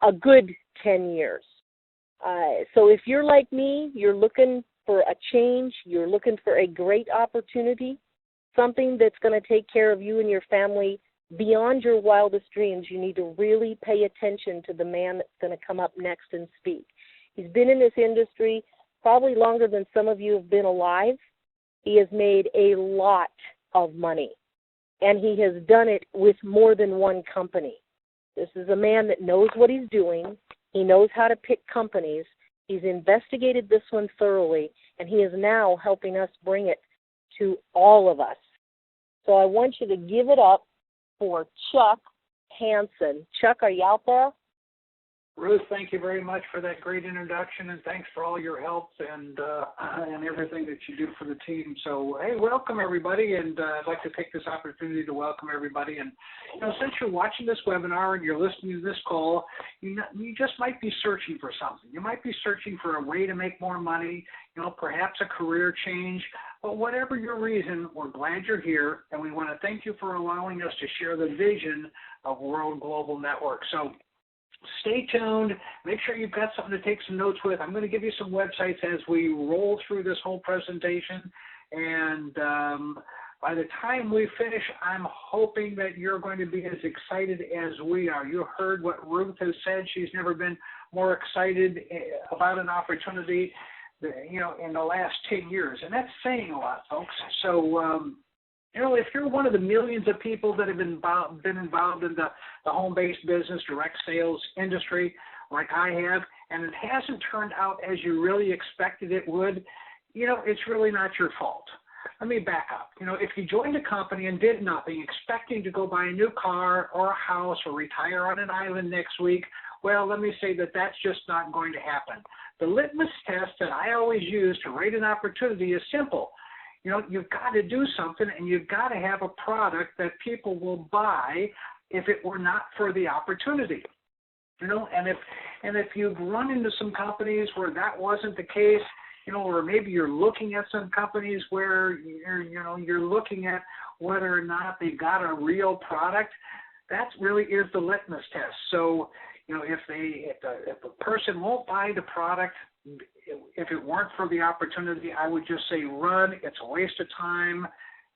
a good 10 years. So if you're like me, you're looking for a change, you're looking for a great opportunity, something that's going to take care of you and your family beyond your wildest dreams, you need to really pay attention to the man that's going to come up next and speak. He's been in this industry probably longer than some of you have been alive. He has made a lot of money, and he has done it with more than one company. This is a man that knows what he's doing. He knows how to pick companies. He's investigated this one thoroughly, and he is now helping us bring it to all of us. So I want you to give it up for Chuck Hansen. Chuck, are you out there? Ruth, thank you very much for that great introduction, and thanks for all your help and everything that you do for the team. So, hey, welcome everybody, and I'd like to take this opportunity to welcome everybody. And since you're watching this webinar and you're listening to this call, you just might be searching for something. You might be searching for a way to make more money, perhaps a career change. But whatever your reason, we're glad you're here, and we want to thank you for allowing us to share the vision of World Global Network. So stay tuned. Make sure you've got something to take some notes with. I'm going to give you some websites as we roll through this whole presentation. And by the time we finish, I'm hoping that you're going to be as excited as we are. You heard what Ruth has said. She's never been more excited about an opportunity, in the last 10 years. And that's saying a lot, folks. So, if you're one of the millions of people that have been involved in the home-based business, direct sales industry, like I have, and it hasn't turned out as you really expected it would, it's really not your fault. Let me back up. If you joined a company and did nothing, expecting to go buy a new car or a house or retire on an island next week, well, let me say that that's just not going to happen. The litmus test that I always use to rate an opportunity is simple. You've got to do something, and you've got to have a product that people will buy if it were not for the opportunity. And if you've run into some companies where that wasn't the case, or maybe you're looking at some companies where you're looking at whether or not they've got a real product, that really is the litmus test. So, if the person won't buy the product, if it weren't for the opportunity, I would just say run. It's a waste of time.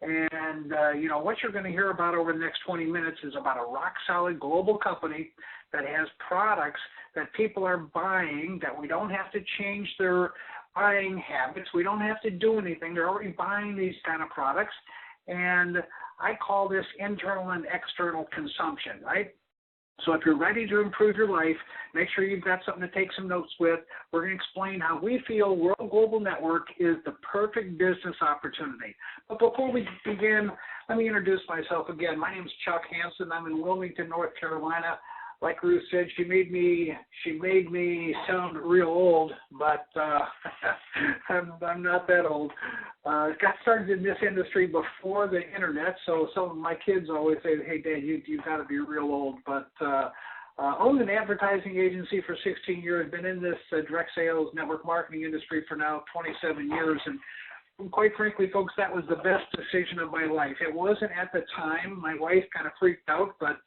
And, what you're going to hear about over the next 20 minutes is about a rock-solid global company that has products that people are buying, that we don't have to change their buying habits. We don't have to do anything. They're already buying these kind of products. And I call this internal and external consumption, right? So if you're ready to improve your life, make sure you've got something to take some notes with. We're going to explain how we feel World Global Network is the perfect business opportunity. But before we begin, let me introduce myself again. My name is Chuck Hansen. I'm in Wilmington, North Carolina. Like Ruth said, she made me sound real old, but I'm not that old. Got started in this industry before the internet, so some of my kids always say, "Hey, Dad, you've got to be real old." But owned an advertising agency for 16 years. Been in this direct sales network marketing industry for now 27 years, and quite frankly, folks, that was the best decision of my life. It wasn't at the time. My wife kind of freaked out, but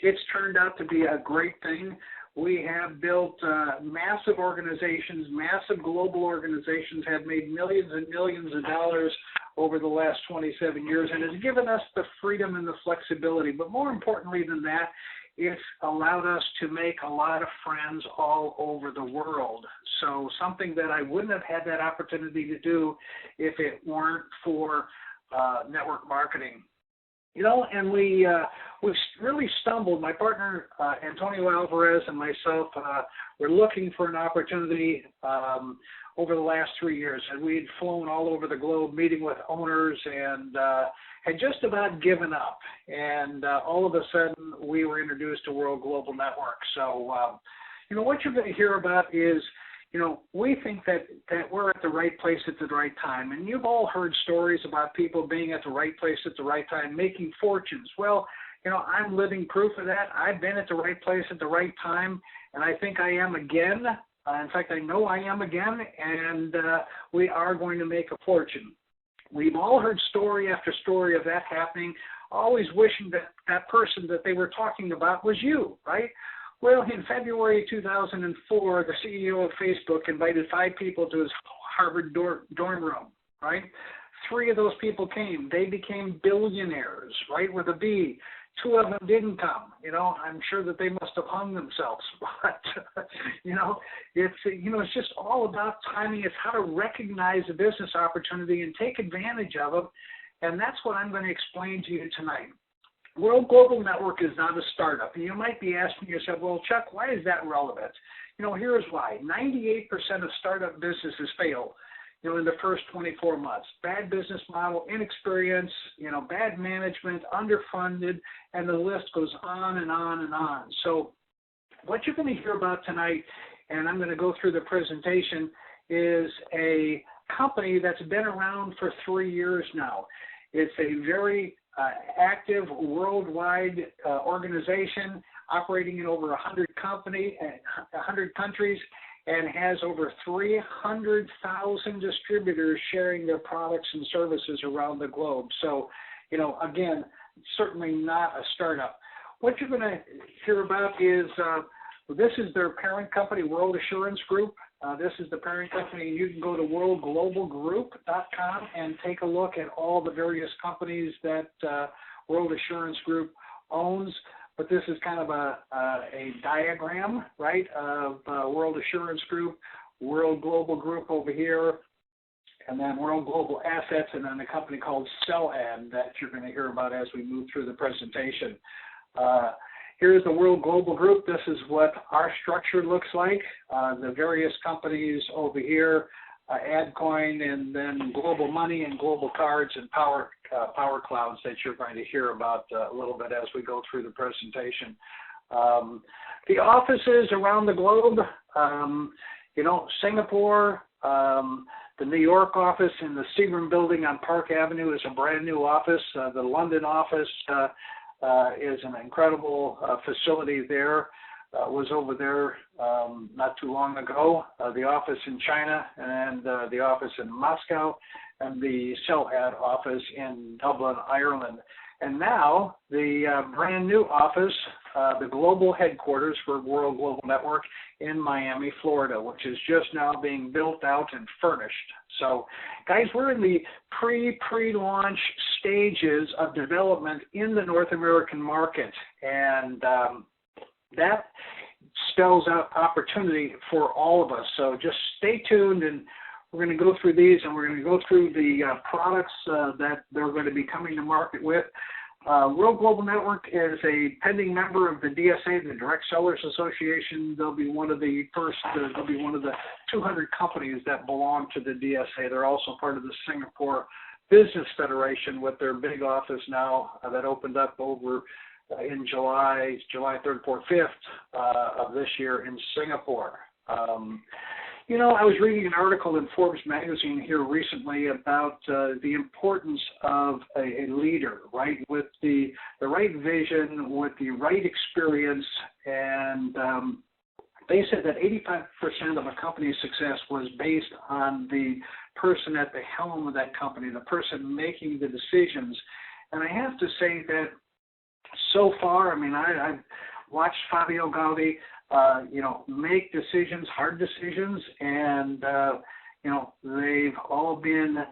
it's turned out to be a great thing. We have built massive organizations, massive global organizations, have made millions and millions of dollars over the last 27 years, and has given us the freedom and the flexibility. But more importantly than that, it's allowed us to make a lot of friends all over the world. So something that I wouldn't have had that opportunity to do if it weren't for network marketing. And we really stumbled. My partner, Antonio Alvarez, and myself were looking for an opportunity over the last 3 years. And we'd flown all over the globe meeting with owners and had just about given up. And all of a sudden, we were introduced to World Global Network. So, what you're going to hear about is, we think that we're at the right place at the right time. And you've all heard stories about people being at the right place at the right time, making fortunes. Well, I'm living proof of that. I've been at the right place at the right time, and I think I am again. In fact, I know I am again, and we are going to make a fortune. We've all heard story after story of that happening. always wishing that that person that they were talking about was you, right? Well, in February 2004, the CEO of Facebook invited 5 people to his Harvard dorm room, right? 3 of those people came. They became billionaires, right, with a B. 2 of them didn't come. I'm sure that they must have hung themselves. But, it's just all about timing. It's how to recognize a business opportunity and take advantage of them. And that's what I'm going to explain to you tonight. World Global Network is not a startup. And you might be asking yourself, well, Chuck, why is that relevant? Here's why. 98% of startup businesses fail, in the first 24 months. Bad business model, inexperience, bad management, underfunded, and the list goes on and on and on. So what you're going to hear about tonight, and I'm going to go through the presentation, is a company that's been around for 3 years now. It's a very active worldwide organization operating in over 100 countries, and has over 300,000 distributors sharing their products and services around the globe. So, again, certainly not a startup. What you're going to hear about is this is their parent company, World Assurance Group. This is the parent company. You can go to worldglobalgroup.com and take a look at all the various companies that World Assurance Group owns. But this is kind of a diagram, right, of World Assurance Group, World Global Group over here, and then World Global Assets, and then a company called CellAd that you're going to hear about as we move through the presentation. Here's the World Global Group. This is what our structure looks like. The various companies over here, AdCoin, and then Global Money and Global Cards and Power Clouds that you're going to hear about a little bit as we go through the presentation. The offices around the globe, Singapore, the New York office in the Seagram building on Park Avenue is a brand new office. The London office is an incredible facility there. Was over there not too long ago. The office in China and the office in Moscow and the CellAd office in Dublin, Ireland. And now the brand new office, the global headquarters for World Global Network in Miami, Florida, which is just now being built out and furnished. So, guys, we're in the pre-launch stages of development in the North American market, and that spells out opportunity for all of us. So just stay tuned, and we're going to go through these, and we're going to go through the products that they're going to be coming to market with. World Global Network is a pending member of the DSA, the Direct Sellers Association. They'll be one of the first, they'll be one of the 200 companies that belong to the DSA. They're also part of the Singapore Business Federation with their big office now that opened up over in July 3rd, 4th, 5th of this year in Singapore. I was reading an article in Forbes magazine here recently about the importance of a leader, right, with the right vision, with the right experience, and they said that 85% of a company's success was based on the person at the helm of that company, the person making the decisions. And I have to say that so far, I've watched Fabio Gaudi, make decisions, hard decisions, and, they've all been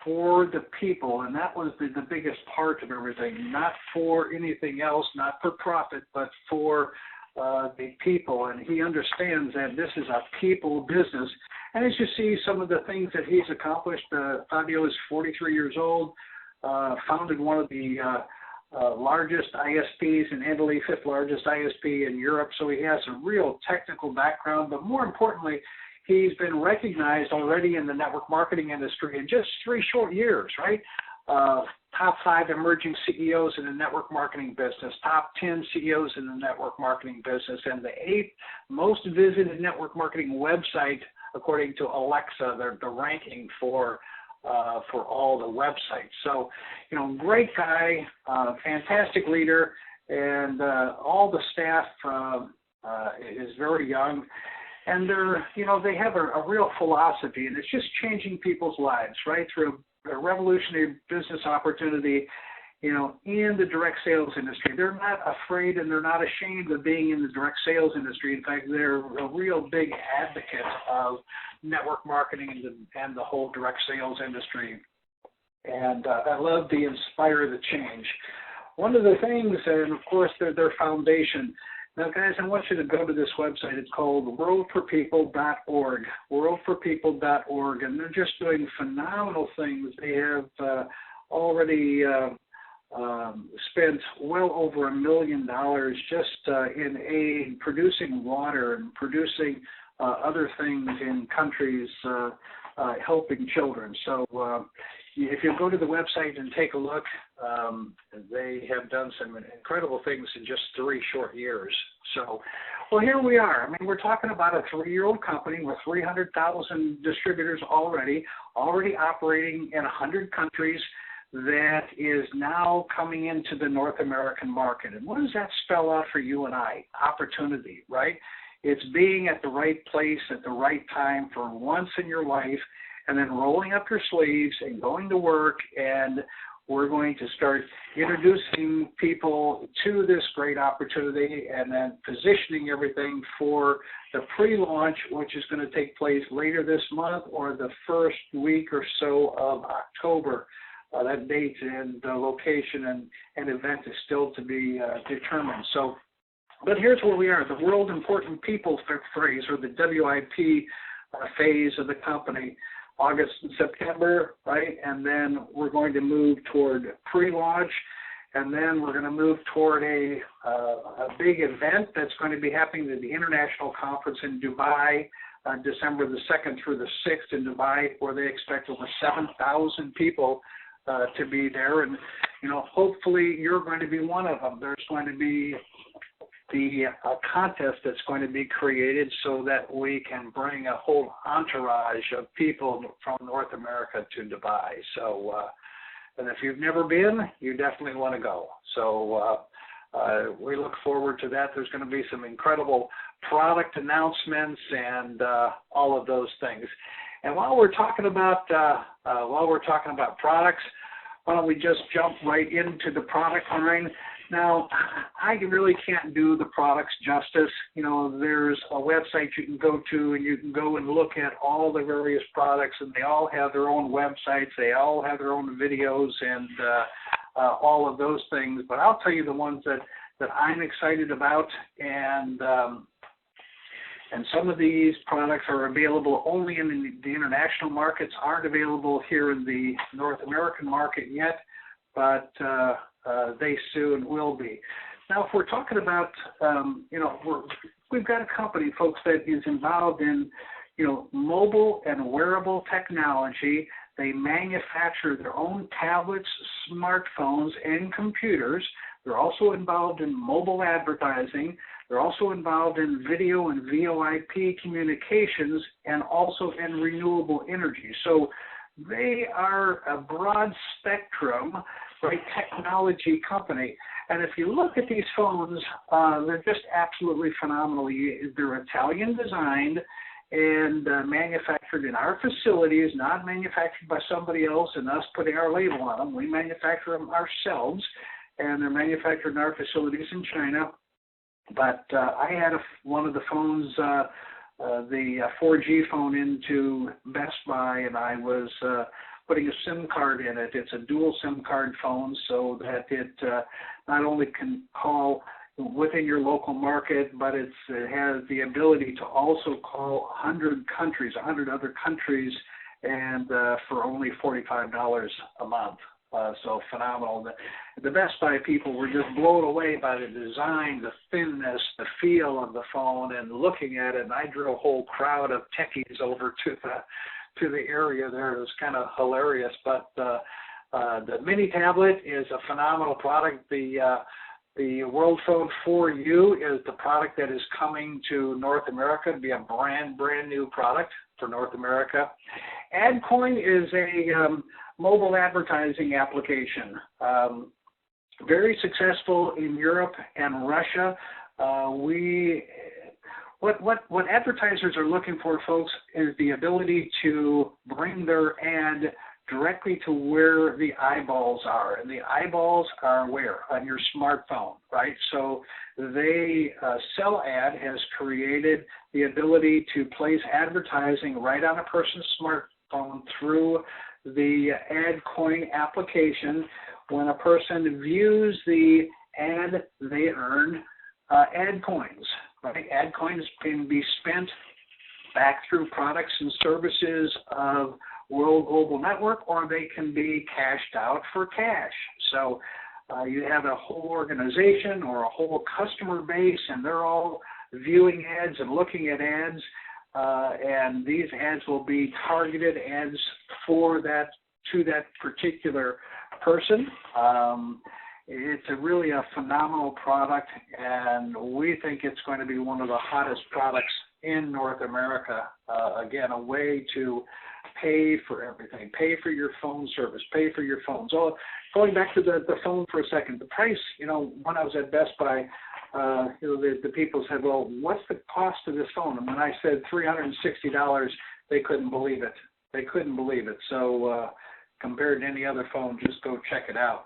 for the people, and that was the biggest part of everything, not for anything else, not for profit, but for the people. And he understands that this is a people business. And as you see some of the things that he's accomplished, Fabio is 43 years old, founded one of the largest ISPs in Italy, 5th largest ISP in Europe. So he has a real technical background, but more importantly, he's been recognized already in the network marketing industry in just 3 short years, right? Top 5 emerging CEOs in the network marketing business, top 10 CEOs in the network marketing business, and the 8th most visited network marketing website according to Alexa, the ranking for all the websites. So, great guy, fantastic leader, and all the staff is very young. And they have a real philosophy, and it's just changing people's lives, right, through a revolutionary business opportunity. in the direct sales industry. They're not afraid and they're not ashamed of being in the direct sales industry. In fact, they're a real big advocate of network marketing and the whole direct sales industry. And I love the inspire the change. One of the things, and of course, their foundation. Now, guys, I want you to go to this website. It's called worldforpeople.org, worldforpeople.org, and they're just doing phenomenal things. They have already spent well over $1 million just in aid, producing water and producing other things in countries helping children. So if you go to the website and take a look, they have done some incredible things in just 3 short years. So, well, here we are. I mean, we're talking about a 3-year-old company with 300,000 distributors already operating in 100 countries that is now coming into the North American market. And what does that spell out for you and I? Opportunity, right? It's being at the right place at the right time for once in your life, and then rolling up your sleeves and going to work, and we're going to start introducing people to this great opportunity and then positioning everything for the pre-launch, which is going to take place later this month or the first week or so of October. That date and location and event is still to be determined. So, but here's where we are, the World Important People phrase, or the WIP phase of the company. August and September, right? And then we're going to move toward pre-launch, and then we're going to move toward a big event that's going to be happening at the International Conference in Dubai, December the 2nd through the 6th in Dubai, where they expect over 7,000 people to be there. And, hopefully you're going to be one of them. There's going to be the contest that's going to be created so that we can bring a whole entourage of people from North America to Dubai. So, and if you've never been, you definitely want to go. So we look forward to that. There's going to be some incredible product announcements and all of those things. And while we're talking about products, why don't we just jump right into the product line? Now, I really can't do the products justice. There's a website you can go to, and you can go and look at all the various products, and they all have their own websites. They all have their own videos and all of those things. But I'll tell you the ones that I'm excited about, and some of these products are available only in the international markets, aren't available here in the North American market yet, but they soon will be. Now, if we're talking about, we've got a company, folks, that is involved in, mobile and wearable technology. They manufacture their own tablets, smartphones, and computers. They're also involved in mobile advertising. They're also involved in video and VoIP communications and also in renewable energy. So they are a broad spectrum, right, technology company. And if you look at these phones, they're just absolutely phenomenal. They're Italian designed and manufactured in our facilities, not manufactured by somebody else and us putting our label on them. We manufacture them ourselves, and they're manufactured in our facilities in China. But I had one of the phones, the 4G phone, into Best Buy, and I was putting a SIM card in it. It's a dual SIM card phone, so that it not only can call within your local market, but it has the ability to also call 100 other countries, and for only $45 a month. So phenomenal. The Best Buy people were just blown away by the design, the thinness, the feel of the phone, and looking at it. And I drew a whole crowd of techies over to the area there. It was kind of hilarious. But the mini tablet is a phenomenal product. The World Phone 4U is the product that is coming to North America. It'll be a brand new product for North America. AdCoin is a mobile advertising application. Very successful in Europe and Russia. What advertisers are looking for, folks, is the ability to bring their ad directly to where the eyeballs are. And the eyeballs are where? On your smartphone, right? So they, CellAd has created the ability to place advertising right on a person's smartphone through the AdCoin application. When a person views the ad, they earn AdCoins, right? AdCoins can be spent back through products and services of World Global Network, or they can be cashed out for cash. So you have a whole organization or a whole customer base, and they're all viewing ads and looking at ads, and these ads will be targeted ads for that, to that particular person. It's really a phenomenal product, and we think it's going to be one of the hottest products in North America. Again, a way to pay for everything, pay for your phone service, pay for your phone. So going back to the phone for a second, the price, when I was at Best Buy, the people said, well, what's the cost of this phone? And when I said $360, they couldn't believe it. They couldn't believe it. So compared to any other phone, just go check it out.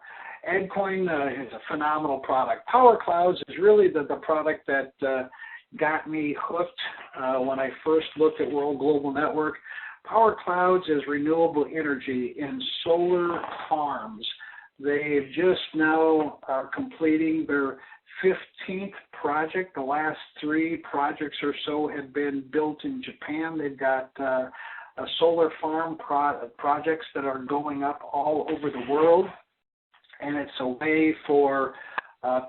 AdCoin is a phenomenal product. Power Clouds is really the product that got me hooked when I first looked at World Global Network. Power Clouds is renewable energy in solar farms. They've just now are completing their 15th project. The last 3 projects or so have been built in Japan. They've got solar farm projects that are going up all over the world, and it's a way for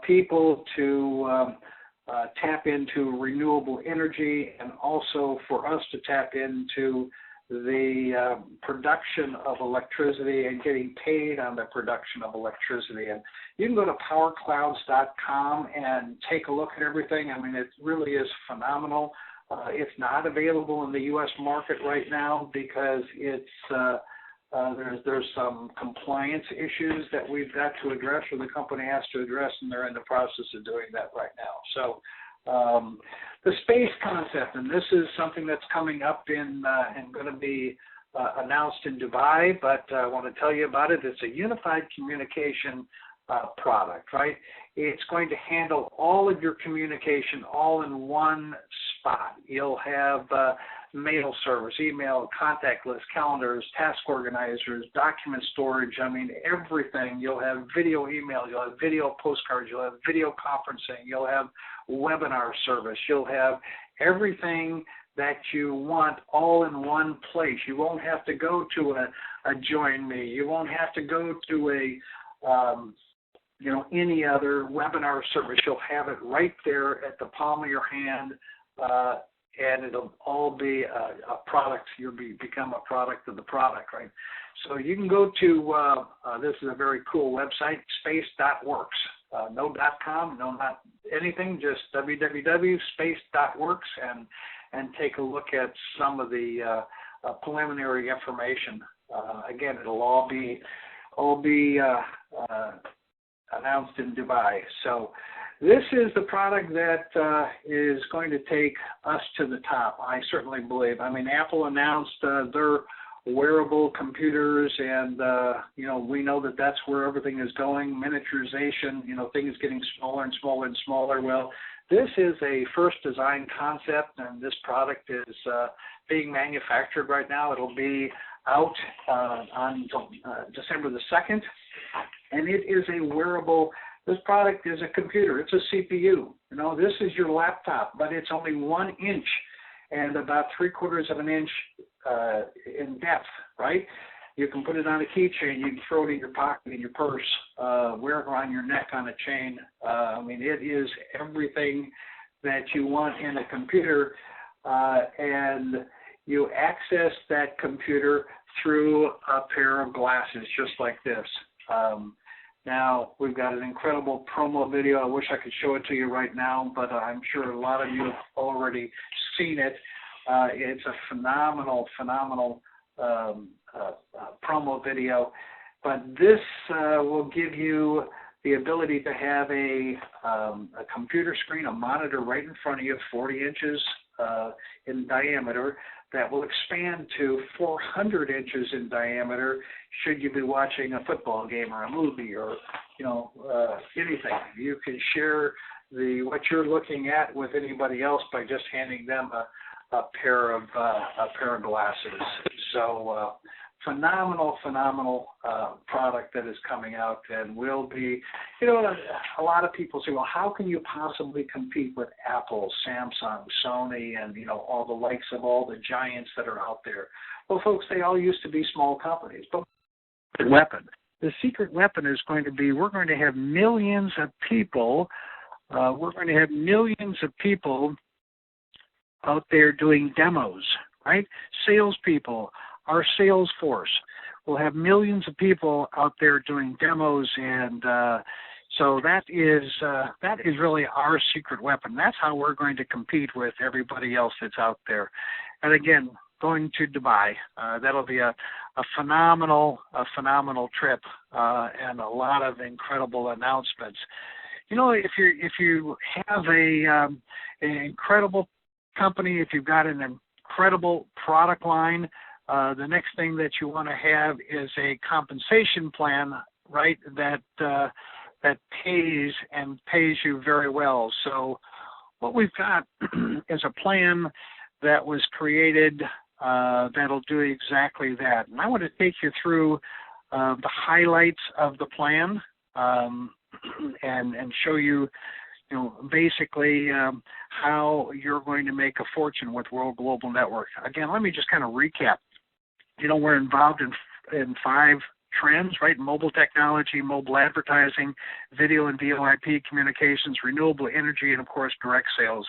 people to tap into renewable energy, and also for us to tap into the production of electricity and getting paid on the production of electricity. And you can go to powerclouds.com and take a look at everything. I mean, it really is phenomenal. It's not available in the U.S. market right now because it's there's some compliance issues that we've got to address, or the company has to address, and they're in the process of doing that right now. So the space concept, and this is something that's coming up and going to be announced in Dubai, but I want to tell you about it. It's a unified communication product, right? It's going to handle all of your communication all in one spot. You'll have mail service, email, contact list, calendars, task organizers, document storage, I mean, everything. You'll have video email, you'll have video postcards, you'll have video conferencing, you'll have webinar service, you'll have everything that you want all in one place. You won't have to go to a Join Me. You won't have to go to any other webinar service. You'll have it right there at the palm of your hand, and it'll all be a product. You'll become a product of the product, right? So you can go to, this is a very cool website, space.works. No .com, no not anything, just www.space.works, and take a look at some of the preliminary information. Again, it'll all be announced in Dubai. So this is the product that is going to take us to the top, I certainly believe. I mean, Apple announced their wearable computers, and we know that that's where everything is going. Miniaturization, things getting smaller and smaller and smaller. Well, this is a first design concept, and this product is being manufactured right now. It'll be out on December the 2nd, and it is a wearable. This product is a computer. It's a CPU. This is your laptop, but it's only 1 inch and about 3/4 of an inch in depth, right? You can put it on a keychain. You can throw it in your pocket, in your purse, wear it around your neck on a chain. I mean, it is everything that you want in a computer, and you access that computer through a pair of glasses just like this. Now, we've got an incredible promo video. I wish I could show it to you right now, but I'm sure a lot of you have already seen it. It's a phenomenal promo video. But this will give you the ability to have a computer screen, a monitor right in front of you, 40 inches in diameter that will expand to 400 inches in diameter should you be watching a football game or a movie or, anything. You can share what you're looking at with anybody else by just handing them a pair of glasses. So phenomenal product that is coming out and will be, a lot of people say, well, how can you possibly compete with Apple, Samsung, Sony, and, all the likes of all the giants that are out there? Well, folks, they all used to be small companies. But the secret weapon is going to be, we're going to have millions of people out there doing demos, right? Salespeople, our sales force will have millions of people out there doing demos, and so that is really our secret weapon. That's how we're going to compete with everybody else that's out there. And again, going to Dubai, that'll be a phenomenal trip and a lot of incredible announcements. If you have an incredible company, if you've got an incredible product line, the next thing that you want to have is a compensation plan, right? That pays you very well. So what we've got is a plan that was created that'll do exactly that. And I want to take you through the highlights of the plan and show you, basically how you're going to make a fortune with World Global Network. Again, let me just kind of recap. We're involved in 5 trends, right? Mobile technology, mobile advertising, video and VoIP communications, renewable energy, and of course, direct sales.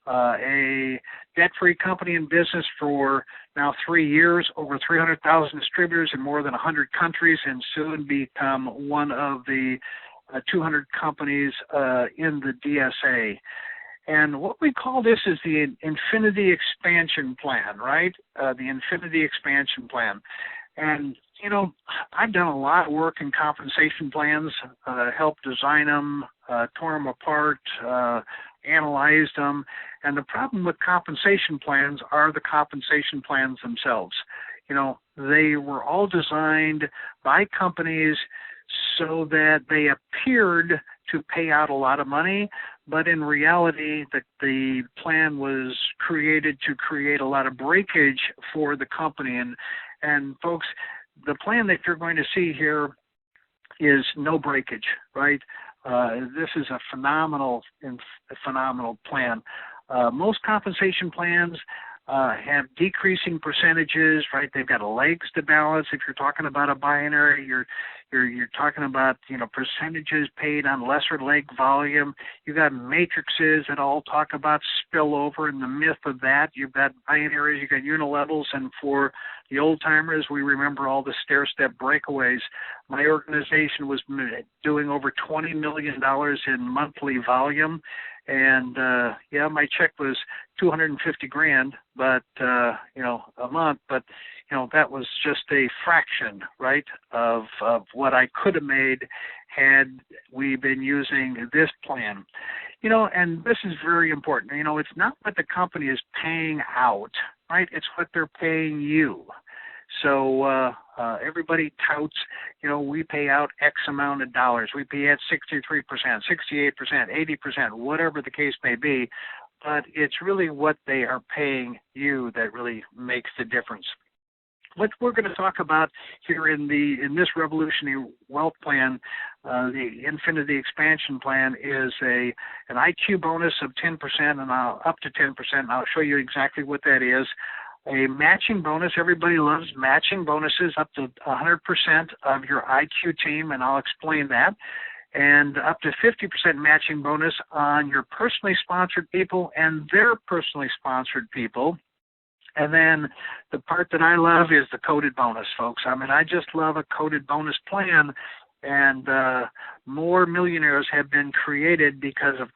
A debt-free company in business for now 3 years, over 300,000 distributors in more than 100 countries, and soon become one of the 200 companies in the DSA. And what we call this is the Infinity Expansion Plan, right? The Infinity Expansion Plan. And, I've done a lot of work in compensation plans, helped design them, tore them apart, analyzed them. And the problem with compensation plans are the compensation plans themselves. They were all designed by companies so that they appeared to pay out a lot of money, but in reality, the plan was created to create a lot of breakage for the company. And folks, the plan that you're going to see here is no breakage, right? This is a phenomenal plan. Most compensation plans have decreasing percentages, right? They've got legs to balance. If you're talking about a binary, you're talking about, percentages paid on lesser leg volume. You've got matrices that all talk about spillover and the myth of that. You've got binaries, you've got unilevels, and for the old timers, we remember all the stair-step breakaways. My organization was doing over $20 million in monthly volume. And, my check was $250,000, but, a month, but, that was just a fraction, right, of what I could have made had we been using this plan. And this is very important. It's not what the company is paying out, right? It's what they're paying you. So everybody touts, we pay out X amount of dollars. We pay out 63%, 68%, 80%, whatever the case may be. But it's really what they are paying you that really makes the difference. What we're going to talk about here in this Revolutionary Wealth Plan, the Infinity Expansion Plan, is an IQ bonus of 10% and up to 10%. And I'll show you exactly what that is. A matching bonus. Everybody loves matching bonuses up to 100% of your IQ team, and I'll explain that. And up to 50% matching bonus on your personally sponsored people and their personally sponsored people. And then the part that I love is the coded bonus, folks. I just love a coded bonus plan. And more millionaires have been created because of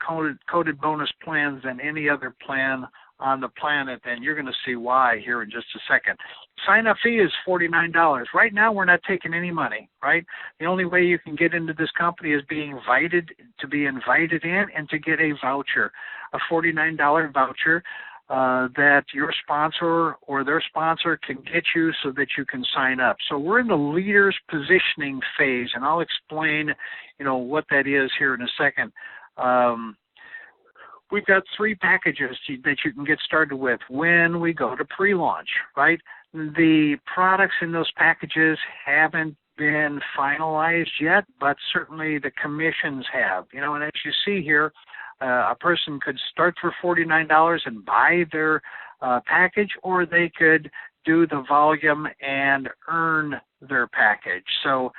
coded bonus plans than any other plan on the planet, and you're going to see why here in just a second. Sign-up fee is $49. Right now, we're not taking any money, right? The only way you can get into this company is being invited in and to get a voucher, a $49 voucher. that your sponsor or their sponsor can get you so that you can sign up. So we're in the leaders positioning phase, and I'll explain, what that is here in a second. We've got 3 packages that you can get started with when we go to pre-launch, right? The products in those packages haven't been finalized yet, but certainly the commissions have. And as you see here, a person could start for $49 and buy their package, or they could do the volume and earn their package. So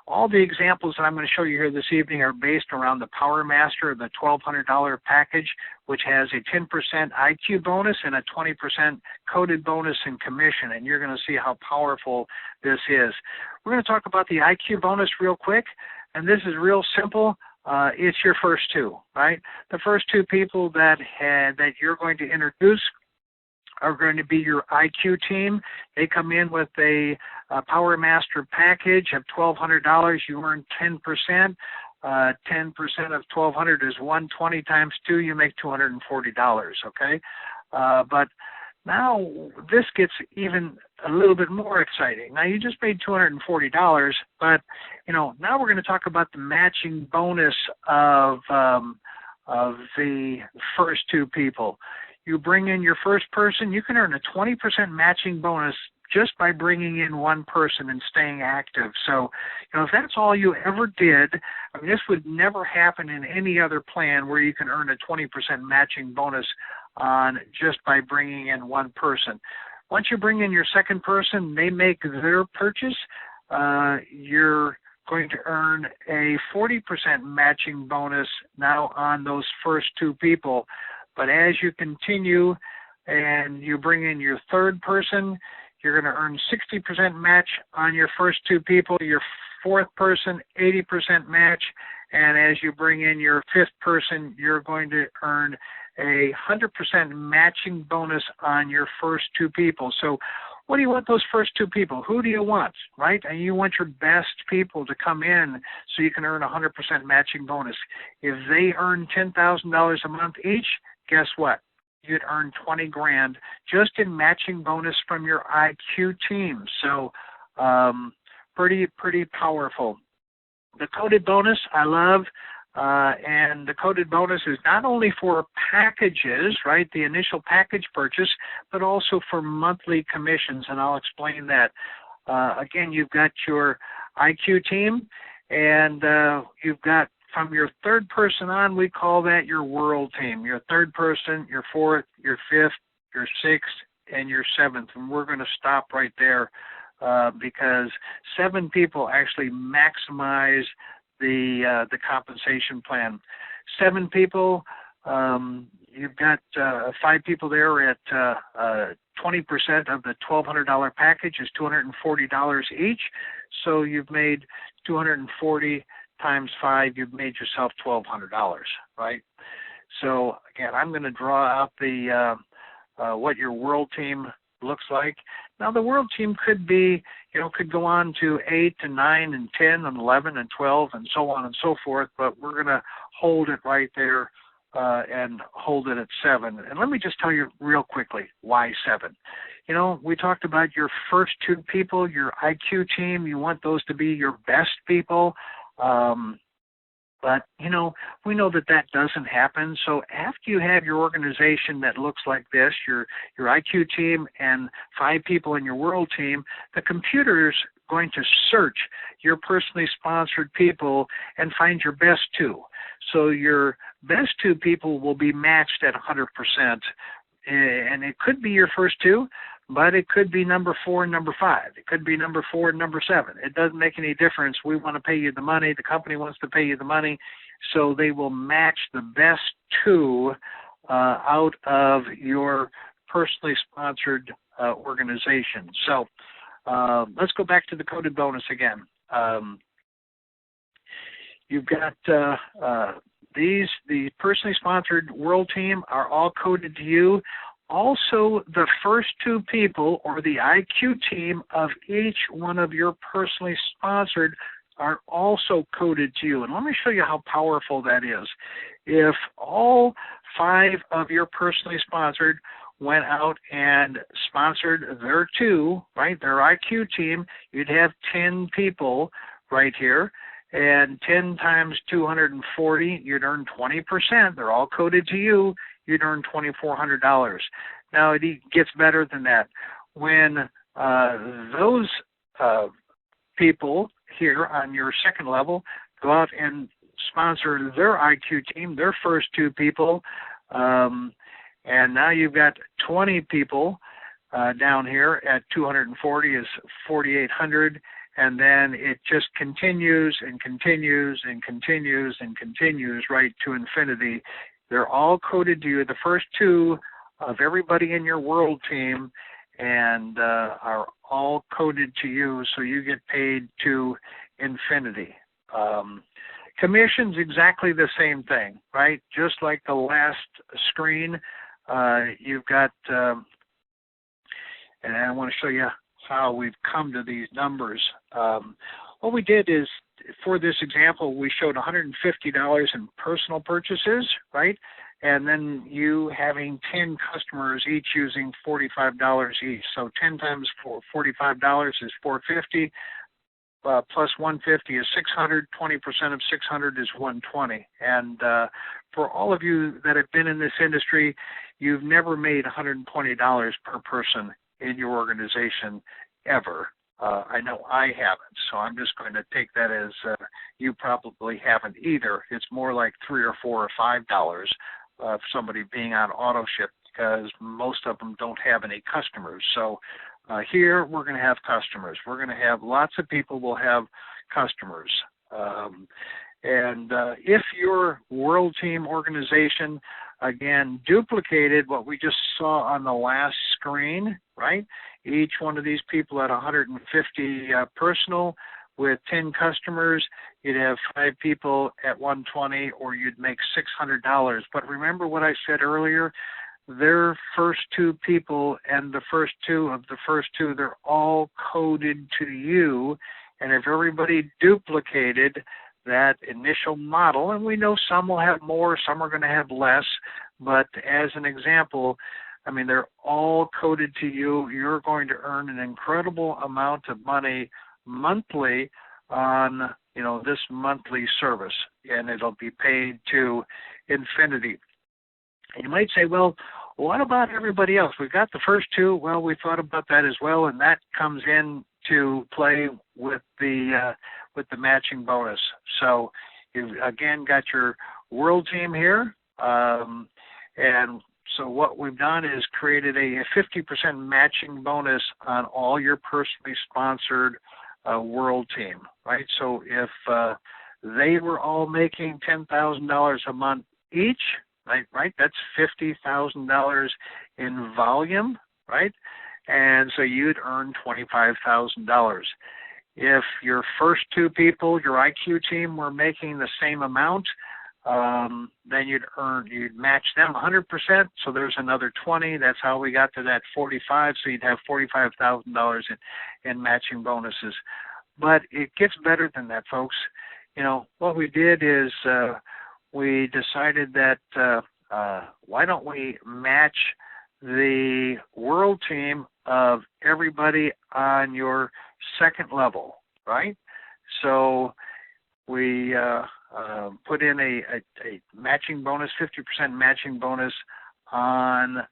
all the examples that I'm going to show you here this evening are based around the Power Master, the $1,200 package, which has a 10% IQ bonus and a 20% coded bonus and commission, and you're going to see how powerful this is. We're going to talk about the IQ bonus real quick, and this is real simple. It's your first 2, right? The first 2 people that you're going to introduce are going to be your IQ team. They come in with a Power Master package of $1,200. You earn 10%. 10% of $1,200 is $120 times 2. You make $240. Okay, but now this gets even a little bit more exciting. Now you just paid $240, but now we're going to talk about the matching bonus of the first 2 people. You bring in your first person, you can earn a 20% matching bonus just by bringing in one person and staying active. So, if that's all you ever did, this would never happen in any other plan where you can earn a 20% matching bonus on just by bringing in one person. Once you bring in your second person, they make their purchase, you're going to earn a 40% matching bonus now on those first 2 people. But as you continue and you bring in your third person, you're going to earn 60% match on your first 2 people. Your fourth person, 80% match. And as you bring in your fifth person, you're going to earn a 100% matching bonus on your first 2 people. So what do you want those first 2 people? Who do you want, right? And you want your best people to come in so you can earn a 100% matching bonus. If they earn $10,000 a month each, guess what? You'd earn $20,000 just in matching bonus from your IQ team. So pretty powerful. The coded bonus I love, and the coded bonus is not only for packages, right, the initial package purchase, but also for monthly commissions, and I'll explain that. Again, you've got your IQ team, and you've got from your third person on, we call that your world team. Your third person, your fourth, your fifth, your sixth, and your seventh. And we're going to stop right there because 7 people actually maximize the compensation plan. 7 people, you've got 5 people there at 20% of the $1,200 package is $240 each. So you've made $240 times 5, you've made yourself $1,200, right? So again, I'm going to draw out the what your world team looks like. Now the world team could be, could go on to 8 and 9 and 10 and 11 and 12 and so on and so forth, but we're going to hold it right there and hold it at 7. And let me just tell you real quickly, why 7? We talked about your first 2 people, your IQ team. You want those to be your best people. But, we know that doesn't happen. So after you have your organization that looks like this, your IQ team and 5 people in your world team, the computer's going to search your personally sponsored people and find your best 2. So your best 2 people will be matched at 100%. And it could be your first 2, but it could be number 4 and number 5. It could be number 4 and number 7. It doesn't make any difference. We want to pay you the money. The company wants to pay you the money. So they will match the best 2 out of your personally sponsored organization. So let's go back to the coded bonus again. You've got the personally sponsored world team are all coded to you. Also, the first 2 people or the IQ team of each one of your personally sponsored are also coded to you. And let me show you how powerful that is. If all 5 of your personally sponsored went out and sponsored their two, right, their IQ team, you'd have 10 people right here. And 10 times 240, you'd earn 20%. They're all coded to you. You'd earn $2,400. Now, it gets better than that. When those people here on your second level go out and sponsor their IQ team, their first two people, and now you've got 20 people down here at 240 is 4,800. And then it just continues and continues and continues and continues right to infinity. They're all coded to you, the first two of everybody in your world team, and are all coded to you, so you get paid to infinity. Commission's exactly the same thing, right? Just like the last screen, you've got, and I want to show you how we've come to these numbers. What we did is, for this example, we showed $150 in personal purchases, right? And then you having 10 customers each using $45 each. So 10 times $45 is $450, plus 150 is 600. 20% of 600 is 120. And for all of you that have been in this industry, you've never made $120 per person in your organization ever. I know I haven't, so I'm just going to take that as you probably haven't either. It's more like $3 or $4 or $5 of somebody being on auto ship, because most of them don't have any customers. So here we're going to have customers. We're going to have lots of people will have customers. And if your world team organization, again, duplicated what we just saw on the last screen, right? Each one of these people at 150 personal with 10 customers, you'd have 5 people at 120, or you'd make $600. But remember what I said earlier? Their first 2 people and the first 2 of the first 2, they're all coded to you. And if everybody duplicated that initial model, and we know some will have more, some are going to have less, but as an example, I mean, they're all coded to you. You're going to earn an incredible amount of money monthly on, this monthly service, and it'll be paid to infinity. And you might say, well, what about everybody else? We've got the first 2. Well, we thought about that as well, and that comes in to play with the matching bonus. So you've again got your world team here, and so what we've done is created a 50% matching bonus on all your personally sponsored world team, right? So if they were all making $10,000 a month each, right? That's $50,000 in volume, right? And so you'd earn $25,000. If your first 2 people, your IQ team, were making the same amount, then you'd match them 100%. So there's another 20. That's how we got to that 45. So you'd have $45,000 in matching bonuses. But it gets better than that, folks. What we did is we decided that why don't we match the world team of everybody on your second level, right? So we put in a matching bonus, 50% matching bonus on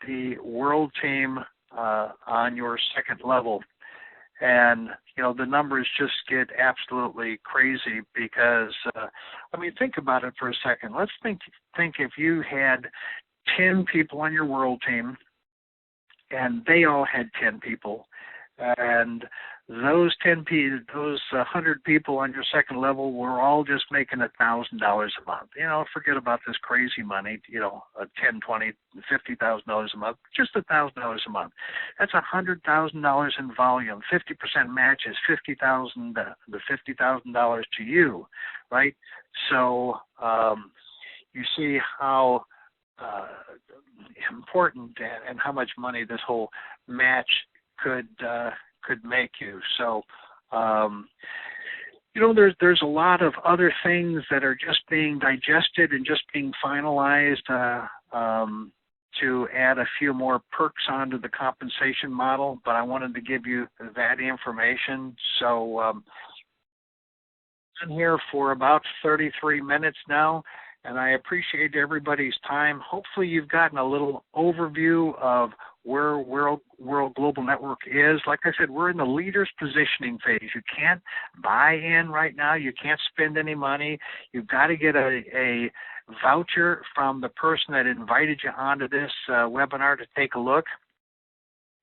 the world team on your second level. And, the numbers just get absolutely crazy because, think about it for a second. Let's think if you had 10 people on your world team and they all had 10 people, and those 100 people on your second level were all just making $1,000 a month. Forget about this crazy money, $10, $20, $50,000 a month, just $1,000 a month. That's $100,000 in volume. 50% matches the $50,000 to you, right? So you see how important and how much money this whole match could make you. So, there's a lot of other things that are just being digested and just being finalized. to add a few more perks onto the compensation model, but I wanted to give you that information. So I'm here for about 33 minutes now, and I appreciate everybody's time. Hopefully you've gotten a little overview of where World Global Network is. Like I said, we're in the leaders positioning phase. You can't buy in right now. You can't spend any money. You've got to get a voucher from the person that invited you onto this webinar to take a look.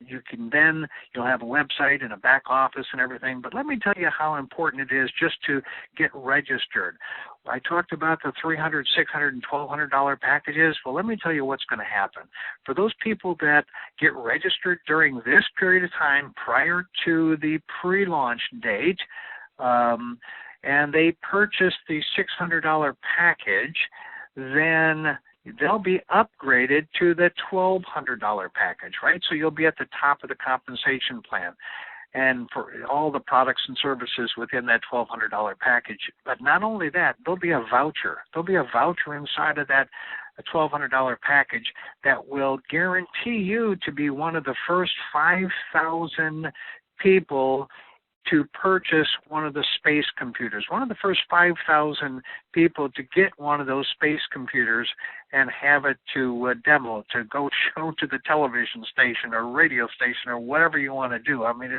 You can then, you'll have a website and a back office and everything, but let me tell you how important it is just to get registered. I talked about the $300, $600, and $1,200 packages. Well, let me tell you what's going to happen. For those people that get registered during this period of time prior to the pre-launch date, and they purchase the $600 package, then they'll be upgraded to the $1,200 package, right? So you'll be at the top of the compensation plan, and for all the products and services within that $1,200 package. But not only that, there'll be a voucher. There'll be a voucher inside of that $1,200 package that will guarantee you to be one of the first 5,000 people to purchase one of the space computers, one of the first 5,000 people to get one of those space computers and have it to demo, to go show to the television station or radio station or whatever you want to do. I mean,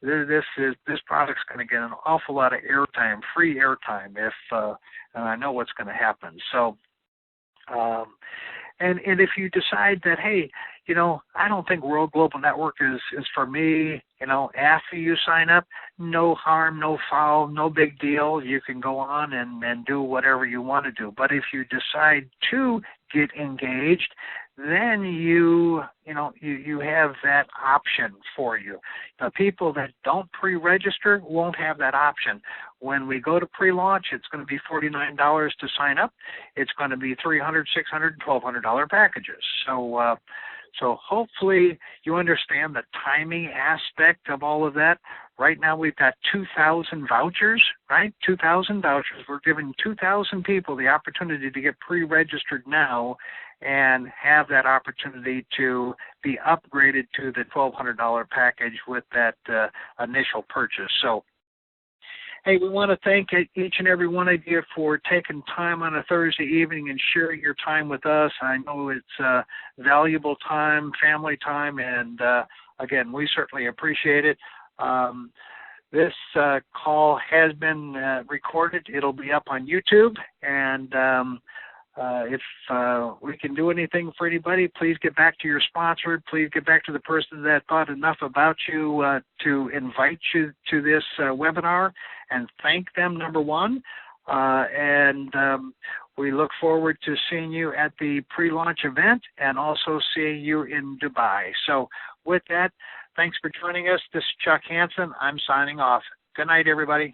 this product's going to get an awful lot of airtime, free airtime, and I know what's going to happen. So, and if you decide that, hey, I don't think World Global Network is for me, after you sign up, no harm, no foul, no big deal. You can go on and do whatever you want to do. But if you decide to get engaged, then you have that option for you. The people that don't pre-register won't have that option. When we go to pre-launch, it's going to be $49 to sign up. It's going to be $300, $600, $1,200 packages. So hopefully you understand the timing aspect of all of that. Right now we've got 2,000 vouchers, right? 2,000 vouchers. We're giving 2,000 people the opportunity to get pre-registered now and have that opportunity to be upgraded to the $1,200 package with that initial purchase. So, hey, we want to thank each and every one of you for taking time on a Thursday evening and sharing your time with us. I know it's valuable time, family time, and again, we certainly appreciate it. This call has been recorded. It'll be up on YouTube, and if we can do anything for anybody, please get back to your sponsor. Please get back to the person that thought enough about you to invite you to this webinar, and thank them, number one. And we look forward to seeing you at the pre-launch event and also seeing you in Dubai. So with that, thanks for joining us. This is Chuck Hansen. I'm signing off. Good night, everybody.